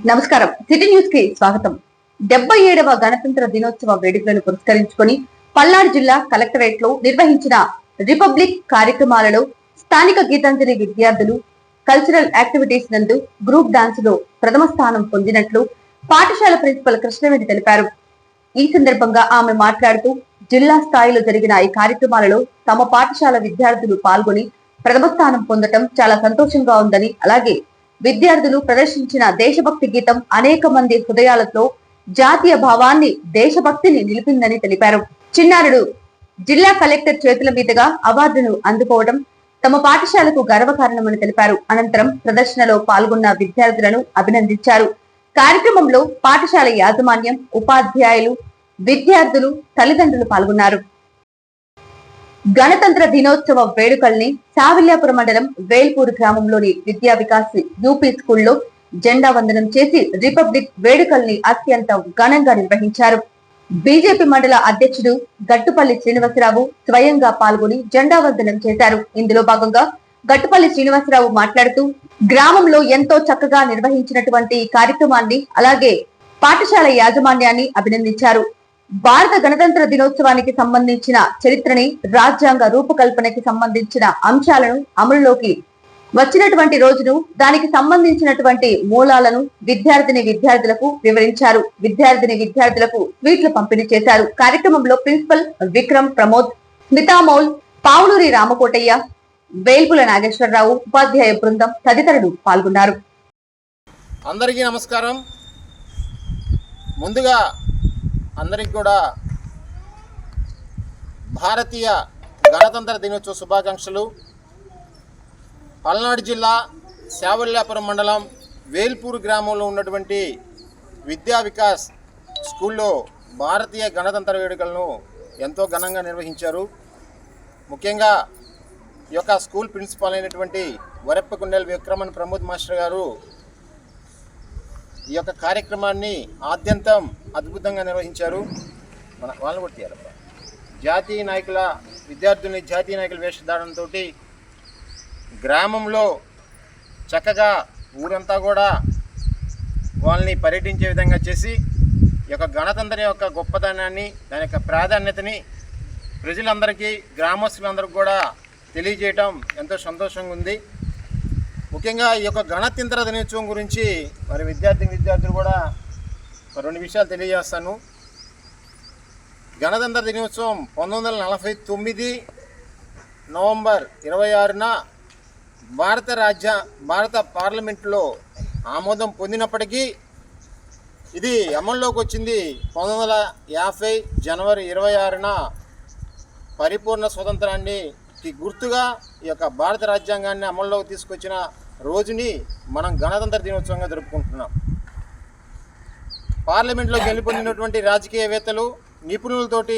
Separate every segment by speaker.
Speaker 1: నమస్కారం. City news కి స్వాగతం. 77వ గణతంత్ర దినోత్సవ వేడుకలను పురస్కరించుకొని పల్నాడు జిల్లా కలెక్టరేట్ లో నిర్వహించిన రిపబ్లిక్ కార్యక్రమాలలో స్థానిక గీతాంజలి విద్యార్థులు కల్చరల్ యాక్టివిటీస్ నందు గ్రూప్ డాన్స్ లో ప్రథమ స్థానం పొందినట్లు పాఠశాల ప్రిన్సిపల్ కృష్ణవేణి తెలిపారు. ఈ సందర్భంగా ఆమె మాట్లాడుతూ జిల్లా స్థాయిలో జరిగిన ఈ కార్యక్రమాలలో తమ పాఠశాల విద్యార్థులు పాల్గొని ప్రథమ స్థానం పొందడం చాలా సంతోషంగా ఉందని, అలాగే విద్యార్థులు ప్రదర్శించిన దేశభక్తి గీతం అనేక మంది హృదయాలతో జాతీయ భావాన్ని, దేశభక్తిని నిలిపిందని తెలిపారు. చిన్నారుడు జిల్లా కలెక్టర్ చేతుల మీదుగా అవార్డును అందుకోవడం తమ పాఠశాలకు గర్వకారణమని తెలిపారు. అనంతరం ప్రదర్శనలో పాల్గొన్న విద్యార్థులను అభినందించారు. కార్యక్రమంలో పాఠశాల యాజమాన్యం, ఉపాధ్యాయులు, విద్యార్థులు, తల్లిదండ్రులు పాల్గొన్నారు. గణతంత్ర దినోత్సవ వేడుకల్ని సావిల్యాపురం మండలం వేల్పూర్ గ్రామంలోని విద్యా వికాస్ యూపీ స్కూల్లో జెండా వందనం చేసి రిపబ్లిక్ వేడుకల్ని అత్యంత ఘనంగా నిర్వహించారు. బీజేపీ మండల అధ్యక్షుడు గట్టుపల్లి శ్రీనివాసరావు స్వయంగా పాల్గొని జెండా వందనం చేశారు. ఇందులో భాగంగా గట్టుపల్లి శ్రీనివాసరావు మాట్లాడుతూ గ్రామంలో ఎంతో చక్కగా నిర్వహించినటువంటి కార్యక్రమాన్ని, అలాగే పాఠశాల యాజమాన్యాన్ని అభినందించారు. భారత గణతంత్ర దినోత్సవానికి సంబంధించిన చరిత్రని, రాజ్యాంగ రూపకల్పనకి సంబంధించిన అంశాలను, అమలులోకి వచ్చినటువంటి రోజును, దానికి సంబంధించినటువంటి మూలాలను విద్యార్థులకు వివరించారు. విద్యార్థులకు స్వీట్లు పంపిణీ చేశారు. కార్యక్రమంలో ప్రిన్సిపల్ విక్రమ్ ప్రమోద్, స్మితామౌల్, పావులూరి రామకోటయ్య, వేల్పుల నాగేశ్వరరావు, ఉపాధ్యాయ బృందం తదితరులు పాల్గొన్నారు.
Speaker 2: అందరికీ నమస్కారం. ముందుగా అందరికి కూడా భారతీయ గణతంత్ర దినోత్సవ శుభాకాంక్షలు. పల్నాడు జిల్లా సావిల్యాపురం మండలం వేల్పూర్ గ్రామంలో ఉన్నటువంటి విద్యా వికాస్ స్కూల్లో భారతీయ గణతంత్ర వేడుకలను ఎంతో ఘనంగా నిర్వహించారు. ముఖ్యంగా ఈ యొక్క స్కూల్ ప్రిన్సిపాల్ అయినటువంటి వరెప్పకుండెల విక్రమన్ ప్రమోద్ మాస్టర్ గారు ఈ యొక్క కార్యక్రమాన్ని ఆద్యంతం అద్భుతంగా నిర్వహించారు. వాళ్ళని కొట్టారు. జాతీయ నాయకుల విద్యార్థుల్ని జాతీయ నాయకుల వేషధారణతో గ్రామంలో చక్కగా ఊరంతా కూడా వాళ్ళని పర్యటించే విధంగా చేసి ఈ యొక్క గణతంత్రం యొక్క గొప్పతనాన్ని, దాని యొక్క ప్రాధాన్యతని ప్రజలందరికీ, గ్రామస్తులందరికీ కూడా తెలియజేయటం ఎంతో సంతోషంగా ఉంది. ముఖ్యంగా ఈ యొక్క గణతంత్ర దినోత్సవం గురించి మరి విద్యార్థులు కూడా రెండు విషయాలు తెలియజేస్తాను. గణతంత్ర దినోత్సవం 1949 నవంబర్ 26న భారత పార్లమెంట్లో ఆమోదం పొందినప్పటికీ ఇది అమల్లోకి వచ్చింది 1950 జనవరి 26న పరిపూర్ణ స్వతంత్రానికి గుర్తుగా ఈ యొక్క భారత రాజ్యాంగాన్ని అమల్లోకి తీసుకొచ్చిన రోజుని మనం గణతంత్ర దినోత్సవంగా జరుపుకుంటున్నాం. పార్లమెంట్లో గెలుపొందినటువంటి రాజకీయవేత్తలు, నిపుణులతోటి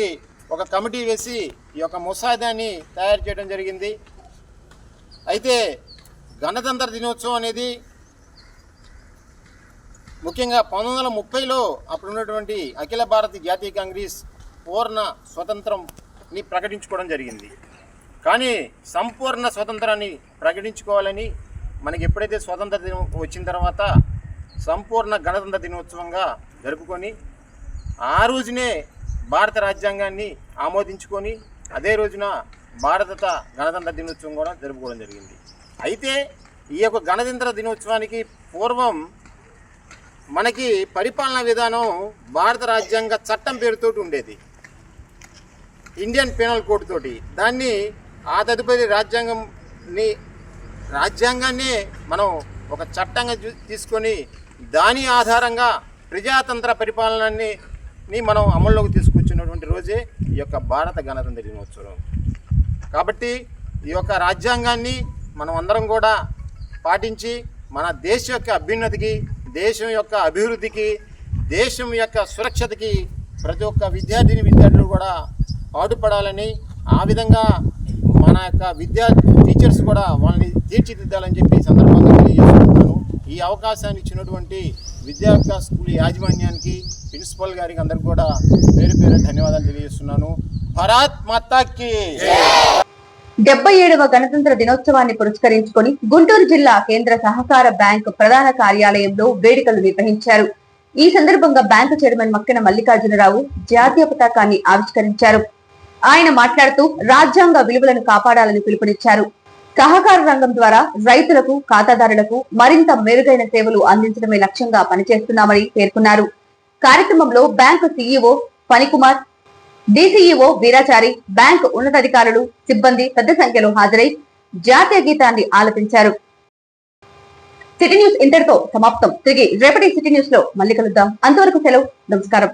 Speaker 2: ఒక కమిటీ వేసి ఈ యొక్క ముసాయిదాన్ని తయారు చేయడం జరిగింది. అయితే గణతంత్ర దినోత్సవం అనేది ముఖ్యంగా 1930లో అప్పుడున్నటువంటి అఖిల భారత జాతీయ కాంగ్రెస్ పూర్ణ స్వతంత్రంని ప్రకటించుకోవడం జరిగింది. కానీ సంపూర్ణ స్వతంత్రాన్ని ప్రకటించుకోవాలని మనకి ఎప్పుడైతే స్వతంత్ర దినం వచ్చిన తర్వాత సంపూర్ణ గణతంత్ర దినోత్సవంగా జరుపుకొని ఆ రోజునే భారత రాజ్యాంగాన్ని ఆమోదించుకొని అదే రోజున భారత గణతంత్ర దినోత్సవం కూడా జరుపుకోవడం జరిగింది. అయితే ఈ యొక్క గణతంత్ర దినోత్సవానికి పూర్వం మనకి పరిపాలనా విధానం భారత రాజ్యాంగ చట్టం పేరుతోటి ఉండేది, ఇండియన్ పీనల్ కోడ్ తోటి. దాన్ని ఆ తదుపరి రాజ్యాంగాన్ని మనం ఒక చట్టంగా తీసుకొని దాని ఆధారంగా ప్రజాతంత్ర పరిపాలనని మనం అమల్లోకి తీసుకొచ్చినటువంటి రోజే ఈ యొక్క భారత గణతంత్ర దినోత్సవం. కాబట్టి ఈ యొక్క రాజ్యాంగాన్ని మనం అందరం కూడా పాటించి మన దేశ యొక్క అభ్యున్నతికి, దేశం యొక్క అభివృద్ధికి, దేశం యొక్క సురక్షతకి ప్రతి ఒక్క విద్యార్థులు కూడా పాటుపడాలని, ఆ విధంగా మన యొక్క టీచర్స్ కూడా వాళ్ళని తీర్చిదిద్దాలని చెప్పి సందర్భంగా తెలియజేస్తున్నాను. ఈ అవకాశాన్ని ఇచ్చినటువంటి విద్యా వికాస్ స్కూల్ యాజమాన్యానికి, ప్రిన్సిపల్ గారికి అందరికీ కూడా పేరు ధన్యవాదాలు తెలియజేస్తున్నాను. భారత్ మాతాకి.
Speaker 1: 77వ గణతంత్ర దినోత్సవాన్ని పురస్కరించుకొని గుంటూరు జిల్లా కేంద్ర సహకార బ్యాంకు ప్రధాన కార్యాలయంలో వేడుకలు నిర్వహించారు. ఈ సందర్భంగా బ్యాంకు చైర్మన్ మక్కెన మల్లికార్జునరావు జాతీయ పతాకాన్ని ఆవిష్కరించారు. ఆయన మాట్లాడుతూ రాజ్యాంగ విలువలను కాపాడాలని పిలుపునిచ్చారు. సహకార రంగం ద్వారా రైతులకు, ఖాతాదారులకు మరింత మెరుగైన సేవలు అందించడమే లక్ష్యంగా పనిచేస్తున్నామని పేర్కొన్నారు. కార్యక్రమంలో bank CEO Phanikumar, DCEO Veerachari, bank ఉన్నతాధికారులు, సిబ్బంది పెద్ద సంఖ్యలో హాజరై జాతీయ గీతాన్ని ఆలపించారు. సిటీ న్యూస్ ఇంతటితో సమాప్తం. తిరిగి రేపటి సిటీ న్యూస్ లో మళ్ళీ కలుద్దాం. అంతవరకు సెలవు. నమస్కారం.